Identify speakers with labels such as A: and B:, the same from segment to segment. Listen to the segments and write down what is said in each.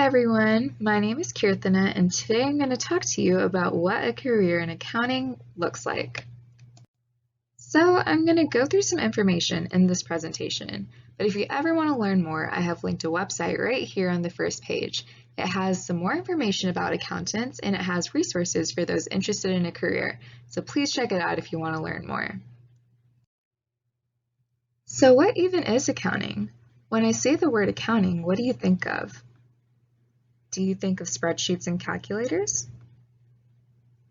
A: everyone, my name is Kirthana and today I'm going to talk to you about what a career in accounting looks like. So I'm going to go through some information in this presentation, but if you ever want to learn more, I have linked a website right here on the first page. It has some more information about accountants and it has resources for those interested in a career, so please check it out if you want to learn more. So what even is accounting? When I say the word accounting, what do you think of? Do you think of spreadsheets and calculators?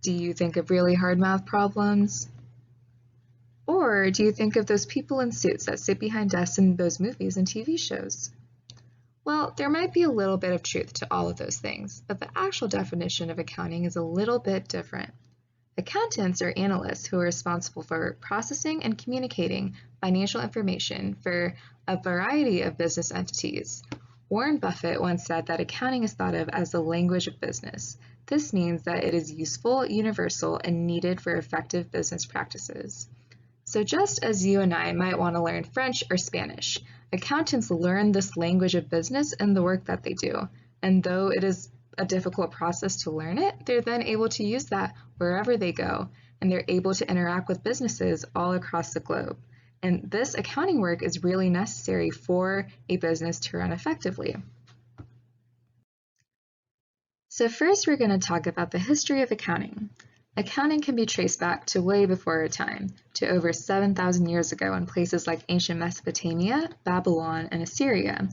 A: Do you think of really hard math problems? Or do you think of those people in suits that sit behind desks in those movies and TV shows? Well, there might be a little bit of truth to all of those things, but the actual definition of accounting is a little bit different. Accountants are analysts who are responsible for processing and communicating financial information for a variety of business entities. Warren Buffett once said that accounting is thought of as the language of business. This means that it is useful, universal, and needed for effective business practices. So just as you and I might want to learn French or Spanish, accountants learn this language of business in the work that they do. And though it is a difficult process to learn it, they're then able to use that wherever they go, and they're able to interact with businesses all across the globe. And this accounting work is really necessary for a business to run effectively. So first, we're going to talk about the history of accounting. Accounting can be traced back to way before our time, to over 7,000 years ago in places like ancient Mesopotamia, Babylon, and Assyria.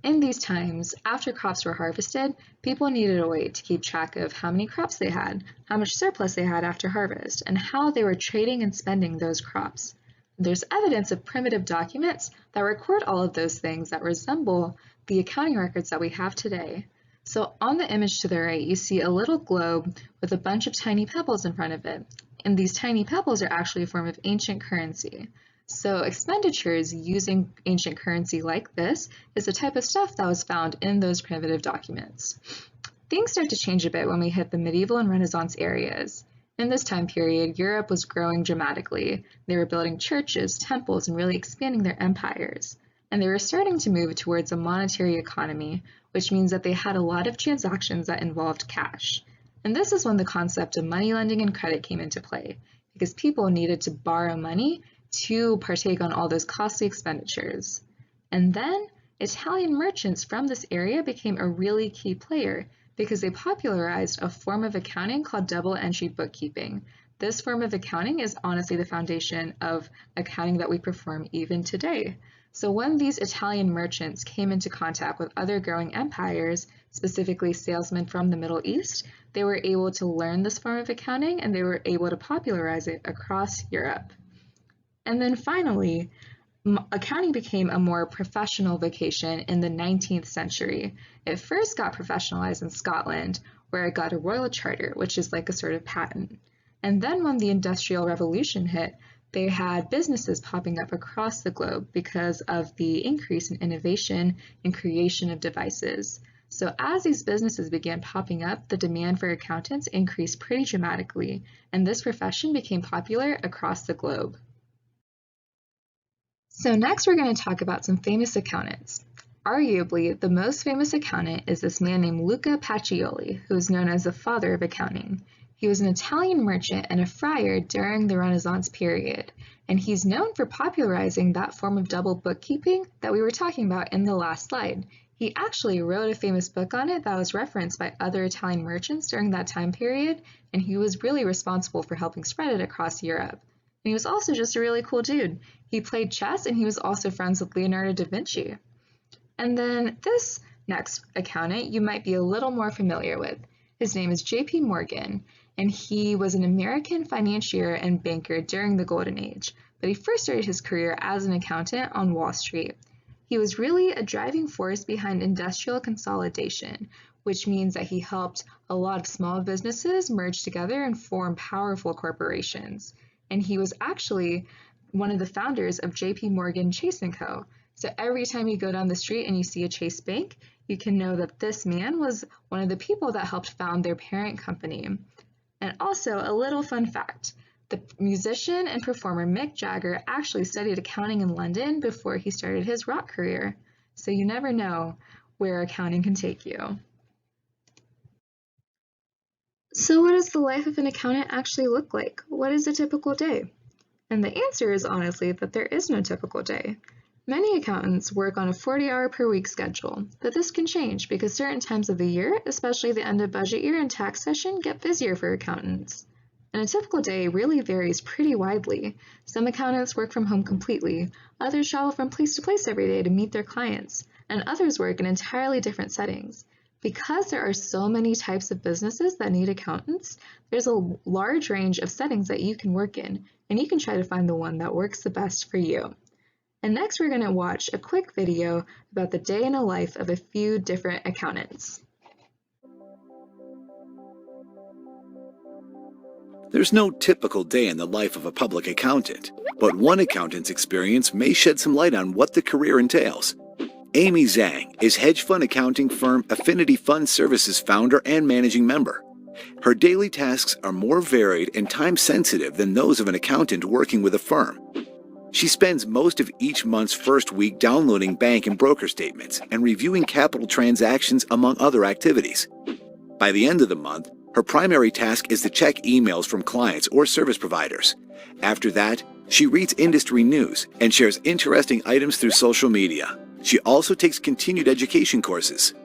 A: In these times, after crops were harvested, people needed a way to keep track of how many crops they had, how much surplus they had after harvest, and how they were trading and spending those crops. There's evidence of primitive documents that record all of those things that resemble the accounting records that we have today. So on the image to the right, you see a little globe with a bunch of tiny pebbles in front of it. And these tiny pebbles are actually a form of ancient currency. So expenditures using ancient currency like this is the type of stuff that was found in those primitive documents. Things start to change a bit when we hit the medieval and Renaissance areas. In this time period, Europe was growing dramatically. They were building churches, temples, and really expanding their empires. And they were starting to move towards a monetary economy, which means that they had a lot of transactions that involved cash. And this is when the concept of money lending and credit came into play, because people needed to borrow money to partake on all those costly expenditures. And then Italian merchants from this area became a really key player because they popularized a form of accounting called double entry bookkeeping. This form of accounting is honestly the foundation of accounting that we perform even today. So when these Italian merchants came into contact with other growing empires, specifically salesmen from the Middle East, they were able to learn this form of accounting and they were able to popularize it across Europe. And then finally, accounting became a more professional vocation in the 19th century. It first got professionalized in Scotland, where it got a royal charter, which is like a sort of patent. And then when the Industrial Revolution hit, they had businesses popping up across the globe because of the increase in innovation and creation of devices. So as these businesses began popping up, the demand for accountants increased pretty dramatically, and this profession became popular across the globe. So next we're going to talk about some famous accountants. Arguably, the most famous accountant is this man named Luca Pacioli, who is known as the father of accounting. He was an Italian merchant and a friar during the Renaissance period, and he's known for popularizing that form of double bookkeeping that we were talking about in the last slide. He actually wrote a famous book on it that was referenced by other Italian merchants during that time period, and he was really responsible for helping spread it across Europe. And he was also just a really cool dude. He played chess and he was also friends with Leonardo da Vinci. And then this next accountant you might be a little more familiar with. His name is J.P. Morgan, and he was an American financier and banker during the Golden Age, but he first started his career as an accountant on Wall Street. He was really a driving force behind industrial consolidation, which means that he helped a lot of small businesses merge together and form powerful corporations. And he was actually one of the founders of J.P. Morgan Chase & Co. So every time you go down the street and you see a Chase Bank, you can know that this man was one of the people that helped found their parent company. And also a little fun fact, the musician and performer Mick Jagger actually studied accounting in London before he started his rock career. So you never know where accounting can take you. So what does the life of an accountant actually look like? What is a typical day? And the answer is honestly that there is no typical day. Many accountants work on a 40-hour per week schedule, but this can change because certain times of the year, especially the end of budget year and tax session, get busier for accountants. And a typical day really varies pretty widely. Some accountants work from home completely, others travel from place to place every day to meet their clients, and others work in entirely different settings. Because there are so many types of businesses that need accountants, there's a large range of settings that you can work in, and you can try to find the one that works the best for you. And next we're going to watch a quick video about the day in the life of a few different accountants.
B: There's no typical day in the life of a public accountant, but one accountant's experience may shed some light on what the career entails. Amy Zhang is hedge fund accounting firm Affinity Fund Services founder and managing member. Her daily tasks are more varied and time-sensitive than those of an accountant working with a firm. She spends most of each month's first week downloading bank and broker statements and reviewing capital transactions among other activities. By the end of the month, her primary task is to check emails from clients or service providers. After that, she reads industry news and shares interesting items through social media. She also takes continued education courses.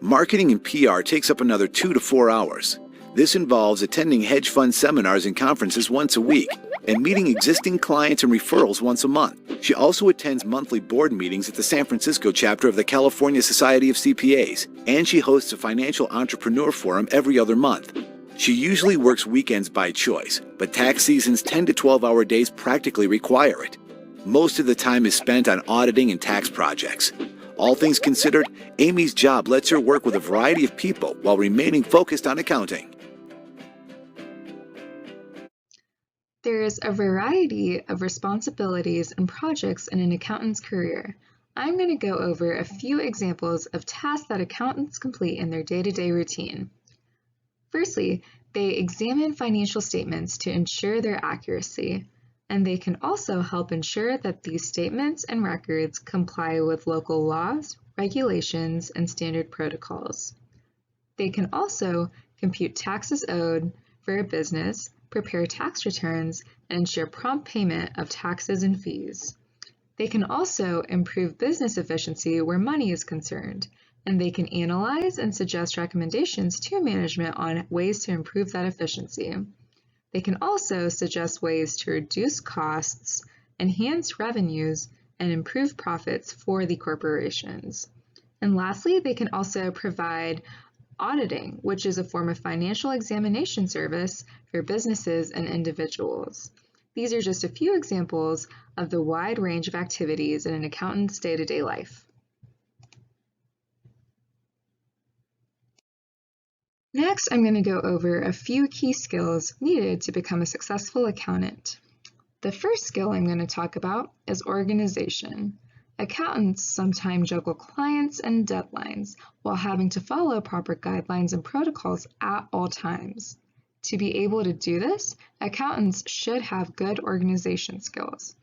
B: Marketing and PR takes up another 2 to 4 hours. This involves attending hedge fund seminars and conferences once a week and meeting existing clients and referrals once a month. She also attends monthly board meetings at the San Francisco chapter of the California Society of CPAs, and she hosts a financial entrepreneur forum every other month. She usually works weekends by choice, but tax season's 10 to 12-hour days practically require it. Most of the time is spent on auditing and tax projects. All things considered, Amy's job lets her work with a variety of people while remaining focused on accounting.
A: There is a variety of responsibilities and projects in an accountant's career. I'm going to go over a few examples of tasks that accountants complete in their day-to-day routine. Firstly, they examine financial statements to ensure their accuracy, and they can also help ensure that these statements and records comply with local laws, regulations, and standard protocols. They can also compute taxes owed for a business, prepare tax returns, and ensure prompt payment of taxes and fees. They can also improve business efficiency where money is concerned, and they can analyze and suggest recommendations to management on ways to improve that efficiency. They can also suggest ways to reduce costs, enhance revenues, and improve profits for the corporations. And lastly, they can also provide auditing, which is a form of financial examination service for businesses and individuals. These are just a few examples of the wide range of activities in an accountant's day-to-day life. Next, I'm going to go over a few key skills needed to become a successful accountant. The first skill I'm going to talk about is organization. Accountants sometimes juggle clients and deadlines while having to follow proper guidelines and protocols at all times. To be able to do this, accountants should have good organization skills.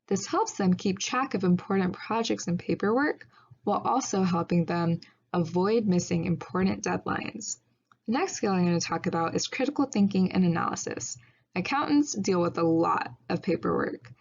A: This helps them keep track of important projects and paperwork while also helping them avoid missing important deadlines. The next skill I'm going to talk about is critical thinking and analysis. Accountants deal with a lot of paperwork.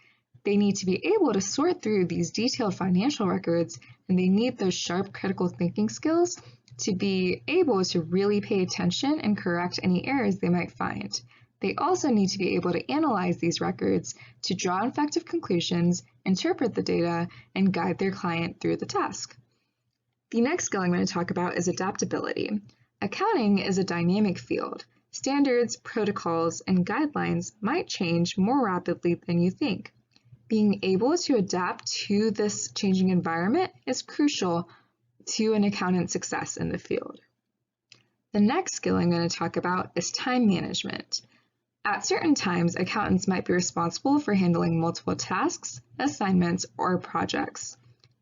A: They need to be able to sort through these detailed financial records, and they need those sharp critical thinking skills to be able to really pay attention and correct any errors they might find. They also need to be able to analyze these records to draw effective conclusions, interpret the data, and guide their client through the task. The next skill I'm going to talk about is adaptability. Accounting is a dynamic field. Standards, protocols, and guidelines might change more rapidly than you think. Being able to adapt to this changing environment is crucial to an accountant's success in the field. The next skill I'm going to talk about is time management. At certain times, accountants might be responsible for handling multiple tasks, assignments, or projects.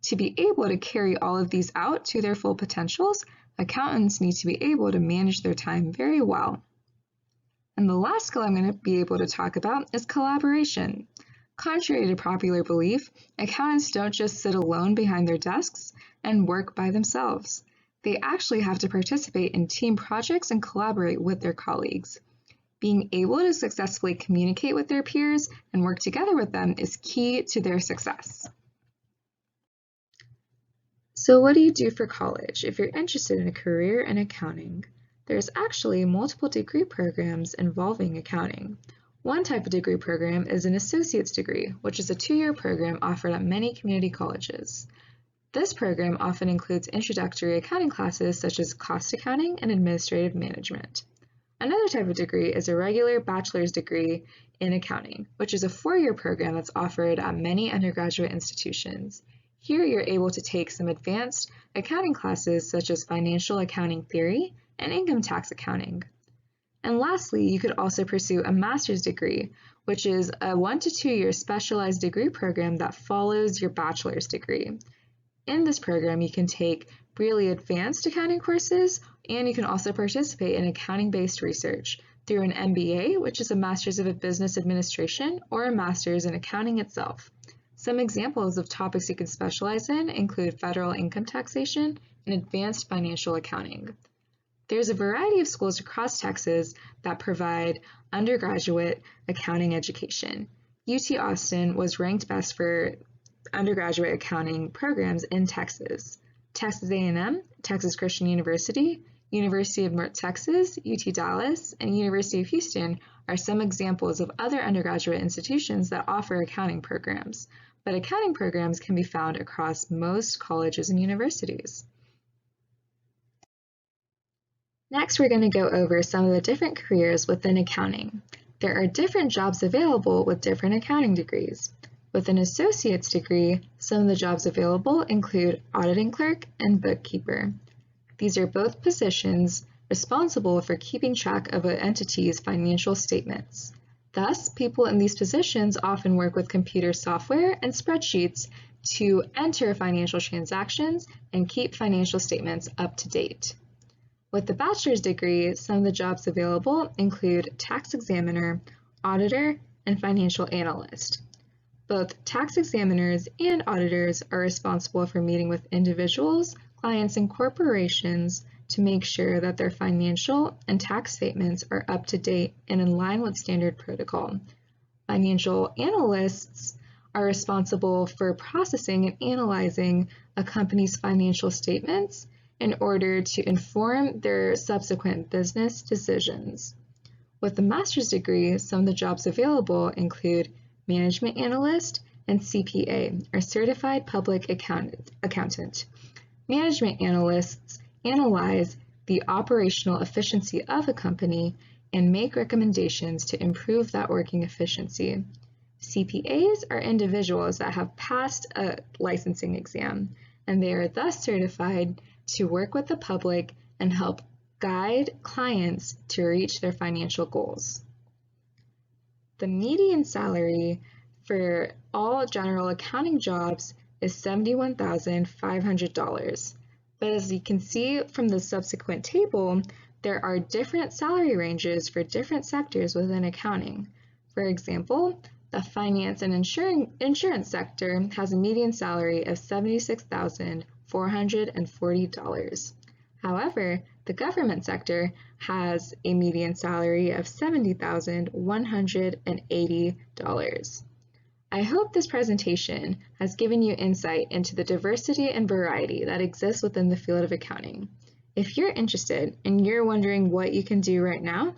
A: To be able to carry all of these out to their full potentials, accountants need to be able to manage their time very well. And the last skill I'm going to be able to talk about is collaboration. Contrary to popular belief, accountants don't just sit alone behind their desks and work by themselves. They actually have to participate in team projects and collaborate with their colleagues. Being able to successfully communicate with their peers and work together with them is key to their success. So what do you do for college if you're interested in a career in accounting? There's actually multiple degree programs involving accounting. One type of degree program is an associate's degree, which is a 2-year program offered at many community colleges. This program often includes introductory accounting classes such as cost accounting and administrative management. Another type of degree is a regular bachelor's degree in accounting, which is a 4-year program that's offered at many undergraduate institutions. Here you're able to take some advanced accounting classes such as financial accounting theory and income tax accounting. And lastly, you could also pursue a master's degree, which is a 1 to 2 year specialized degree program that follows your bachelor's degree. In this program, you can take really advanced accounting courses, and you can also participate in accounting-based research through an MBA, which is a Master's of Business Administration, or a Master's in Accounting itself. Some examples of topics you can specialize in include federal income taxation and advanced financial accounting. There's a variety of schools across Texas that provide undergraduate accounting education. UT Austin was ranked best for undergraduate accounting programs in Texas. Texas A&M, Texas Christian University, University of North Texas, UT Dallas, and University of Houston are some examples of other undergraduate institutions that offer accounting programs, but accounting programs can be found across most colleges and universities. Next, we're going to go over some of the different careers within accounting. There are different jobs available with different accounting degrees. With an associate's degree, some of the jobs available include auditing clerk and bookkeeper. These are both positions responsible for keeping track of an entity's financial statements. Thus, people in these positions often work with computer software and spreadsheets to enter financial transactions and keep financial statements up to date. With the bachelor's degree, some of the jobs available include tax examiner, auditor, and financial analyst. Both tax examiners and auditors are responsible for meeting with individuals, clients, and corporations to make sure that their financial and tax statements are up to date and in line with standard protocol. Financial analysts are responsible for processing and analyzing a company's financial statements in order to inform their subsequent business decisions. With a master's degree, some of the jobs available include management analyst and CPA, or certified public accountant. Management analysts analyze the operational efficiency of a company and make recommendations to improve that working efficiency. CPAs are individuals that have passed a licensing exam, and they are thus certified to work with the public and help guide clients to reach their financial goals. The median salary for all general accounting jobs is $71,500. But as you can see from the subsequent table, there are different salary ranges for different sectors within accounting. For example, the finance and insurance sector has a median salary of $76,440. However, the government sector has a median salary of $70,180. I hope this presentation has given you insight into the diversity and variety that exists within the field of accounting. If you're interested and you're wondering what you can do right now,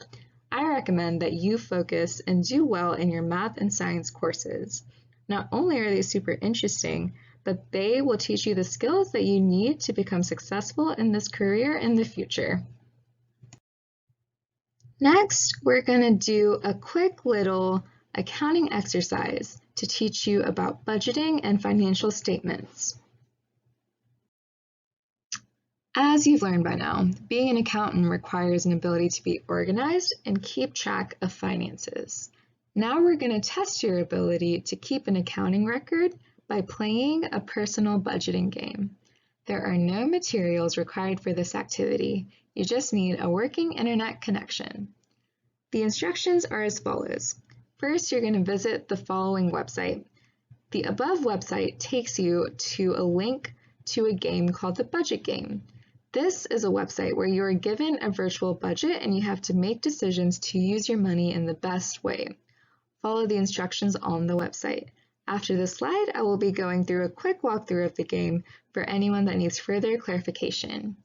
A: I recommend that you focus and do well in your math and science courses. Not only are they super interesting, but they will teach you the skills that you need to become successful in this career in the future. Next, we're going to do a quick little accounting exercise to teach you about budgeting and financial statements. As you've learned by now, being an accountant requires an ability to be organized and keep track of finances. Now we're going to test your ability to keep an accounting record by playing a personal budgeting game. There are no materials required for this activity. You just need a working internet connection. The instructions are as follows. First, you're going to visit the following website. The above website takes you to a link to a game called the budget game. This is a website where you are given a virtual budget and you have to make decisions to use your money in the best way. Follow the instructions on the website. After this slide, I will be going through a quick walkthrough of the game for anyone that needs further clarification.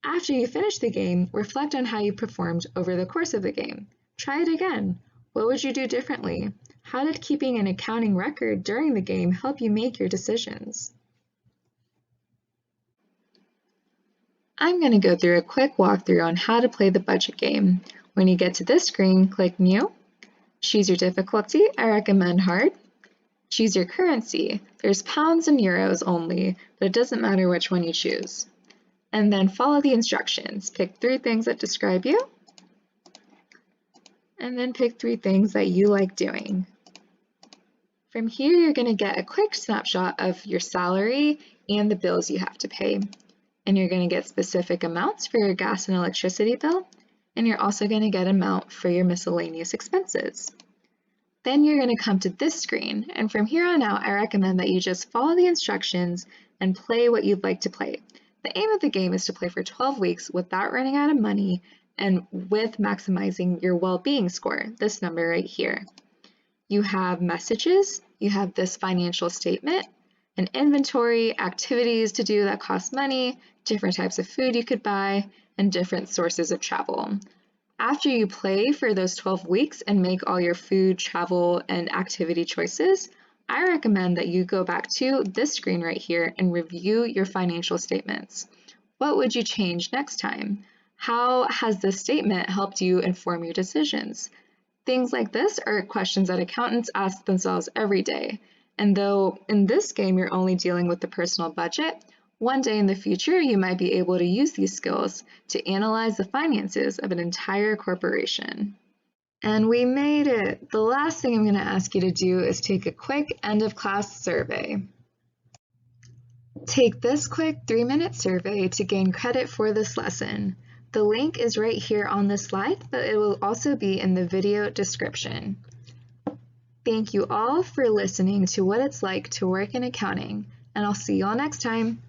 A: After you finish the game, reflect on how you performed over the course of the game. Try it again. What would you do differently? How did keeping an accounting record during the game help you make your decisions? I'm going to go through a quick walkthrough on how to play the budget game. When you get to this screen, click New. Choose your difficulty. I recommend hard. Choose your currency. There's pounds and euros only, but it doesn't matter which one you choose. And then follow the instructions. Pick 3 things that describe you, and then pick 3 things that you like doing. From here, you're going to get a quick snapshot of your salary and the bills you have to pay. And you're going to get specific amounts for your gas and electricity bill, and you're also going to get an amount for your miscellaneous expenses. Then you're going to come to this screen, and from here on out, I recommend that you just follow the instructions and play what you'd like to play. The aim of the game is to play for 12 weeks without running out of money and with maximizing your well-being score, this number right here. You have messages, you have this financial statement, an inventory, activities to do that cost money, different types of food you could buy, and different sources of travel. After you play for those 12 weeks and make all your food, travel, and activity choices, I recommend that you go back to this screen right here and review your financial statements. What would you change next time? How has this statement helped you inform your decisions? Things like this are questions that accountants ask themselves every day. And though in this game you're only dealing with the personal budget, one day in the future you might be able to use these skills to analyze the finances of an entire corporation. And we made it! The last thing I'm going to ask you to do is take a quick end-of-class survey. Take this quick 3-minute survey to gain credit for this lesson. The link is right here on this slide, but it will also be in the video description. Thank you all for listening to what it's like to work in accounting, and I'll see you all next time.